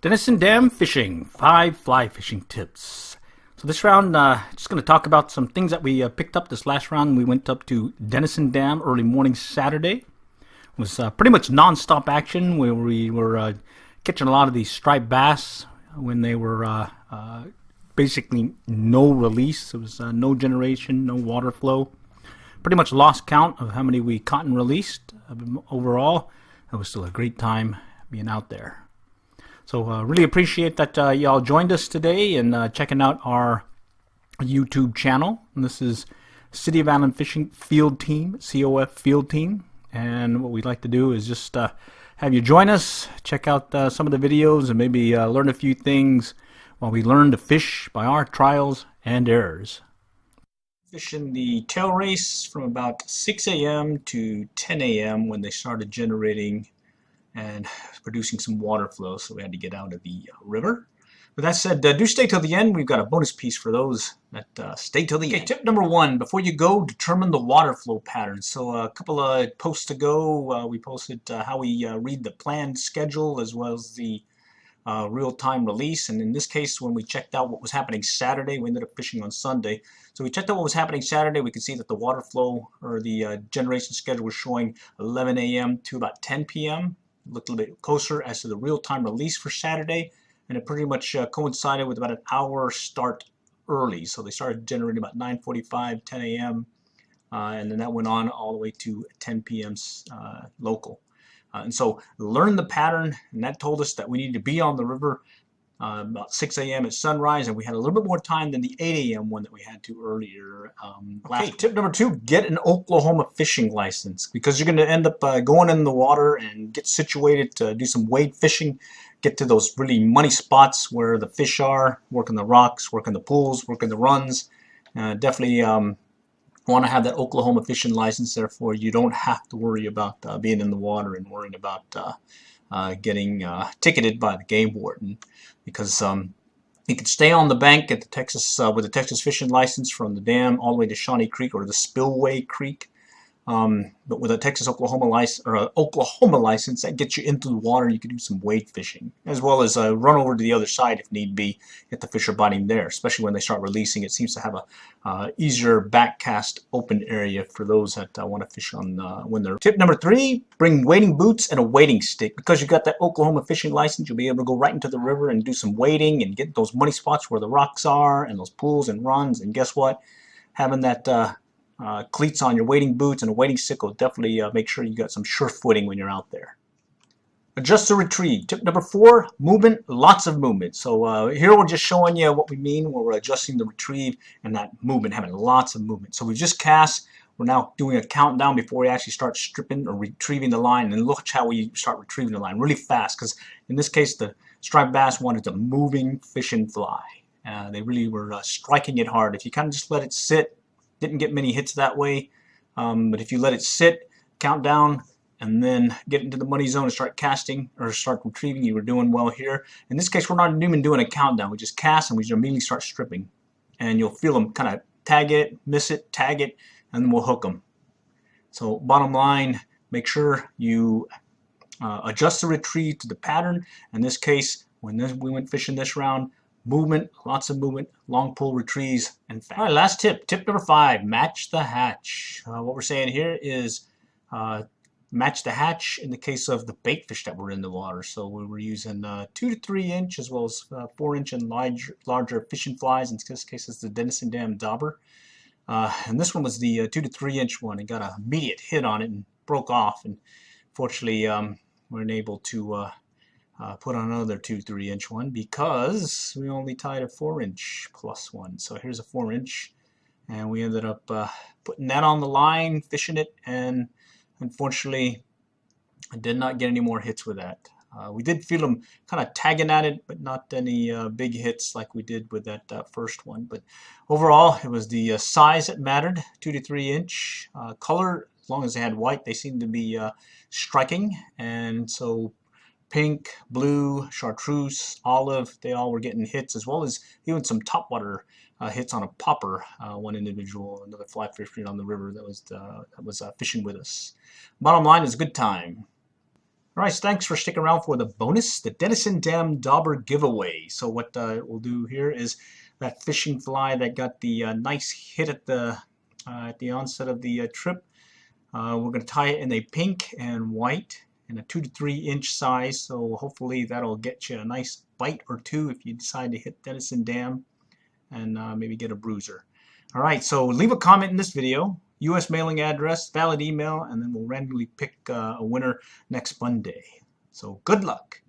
Denison Dam Fishing, 5 fly fishing tips. So this round, just going to talk about some things that we picked up this last round. We went up to Denison Dam early morning Saturday. It was pretty much non-stop action where we were catching a lot of these striped bass when they were basically no release. There was no generation, no water flow. Pretty much lost count of how many we caught and released. Overall, it was still a great time being out there. So really appreciate that y'all joined us today and checking out our YouTube channel. And this is City of Allen Fishing Field Team, COF Field Team. And what we'd like to do is just have you join us, check out some of the videos, and maybe learn a few things while we learn to fish by our trials and errors. Fishing the tail race from about 6 a.m. to 10 a.m. when they started generating and producing some water flow, so we had to get out of the river. With that said, do stay till the end. We've got a bonus piece for those that stay till the end. Tip number 1, before you go, determine the water flow pattern. So a couple of posts ago, we posted how we read the planned schedule as well as the real-time release. And in this case, when we checked out what was happening Saturday, we ended up fishing on Sunday. So we checked out what was happening Saturday. We could see that the water flow or the generation schedule was showing 11 a.m. to about 10 p.m. Looked a little bit closer as to the real-time release for Saturday, and it pretty much coincided with about an hour start early. So they started generating about 9:45, 10 a.m., and then that went on all the way to 10 p.m. Local. And so learned the pattern, and that told us that we needed to be on the river about 6 a.m. at sunrise, and we had a little bit more time than the 8 a.m. one that we had to earlier. Okay, tip number 2, get an Oklahoma fishing license, because you're going to end up going in the water and get situated to do some wade fishing, get to those really money spots where the fish are, working the rocks, working the pools, working the runs. Definitely want to have that Oklahoma fishing license, therefore you don't have to worry about being in the water and worrying about getting ticketed by the game warden, because you can stay on the bank at the Texas with a Texas fishing license from the dam all the way to Shawnee Creek or the Spillway Creek. But with a Texas-Oklahoma license, or an Oklahoma license, that gets you into the water. You can do some wade fishing, as well as run over to the other side if need be, if the fish are biting there. Especially when they start releasing, it seems to have a easier backcast open area for those that want to fish on when they're. Tip number 3: bring wading boots and a wading stick. Because you got that Oklahoma fishing license, you'll be able to go right into the river and do some wading and get those money spots where the rocks are and those pools and runs. And guess what? Having that cleats on your wading boots and a wading stick will definitely make sure you got some sure footing when you're out there. Adjust to retrieve. Tip number 4, movement, lots of movement. So here we're just showing you what we mean when we're adjusting the retrieve and that movement, having lots of movement. So we just cast. We're now doing a countdown before we actually start stripping or retrieving the line, and look how we start retrieving the line really fast, because in this case the striped bass wanted a moving fish and fly. They really were striking it hard. If you kind of just let it sit, didn't get many hits that way, but if you let it sit, count down, and then get into the money zone and start casting or start retrieving, you were doing well here. In this case, we're not even doing a countdown. We just cast and we just immediately start stripping, and you'll feel them kind of tag it, miss it, tag it, and then we'll hook them. So bottom line, make sure you adjust the retrieve to the pattern. In this case, when we went fishing this round, movement, lots of movement, long pull retrieves, and fast. All right, last tip. Tip number 5, match the hatch. What we're saying here is match the hatch in the case of the bait fish that were in the water. So we were using 2 to 3 inch as well as 4 inch and larger fishing flies. In this case, it's the Denison Dam Dauber. And this one was the 2 to 3 inch one. It got an immediate hit on it and broke off. And fortunately, we weren't able to put on another 2 to 3 inch one because we only tied a 4 inch plus one. So here's a 4 inch, and we ended up putting that on the line, fishing it, and unfortunately I did not get any more hits with that. We did feel them kind of tagging at it, but not any big hits like we did with that first one. But overall, it was the size that mattered, 2 to 3 inch. Color, as long as they had white, they seemed to be striking, and so pink, blue, chartreuse, olive, they all were getting hits, as well as even some topwater hits on a popper. One individual, another fly fisher on the river that was fishing with us. Bottom line is good time. All right, so thanks for sticking around for the bonus, the Denison Dam Dauber giveaway. So what we'll do here is that fishing fly that got the nice hit at the onset of the trip. We're going to tie it in a pink and white in a 2 to 3 inch size. So hopefully that'll get you a nice bite or two if you decide to hit Denison Dam and maybe get a bruiser. All right, so leave a comment in this video. U.S. mailing address, valid email, and then we'll randomly pick a winner next Monday. So good luck.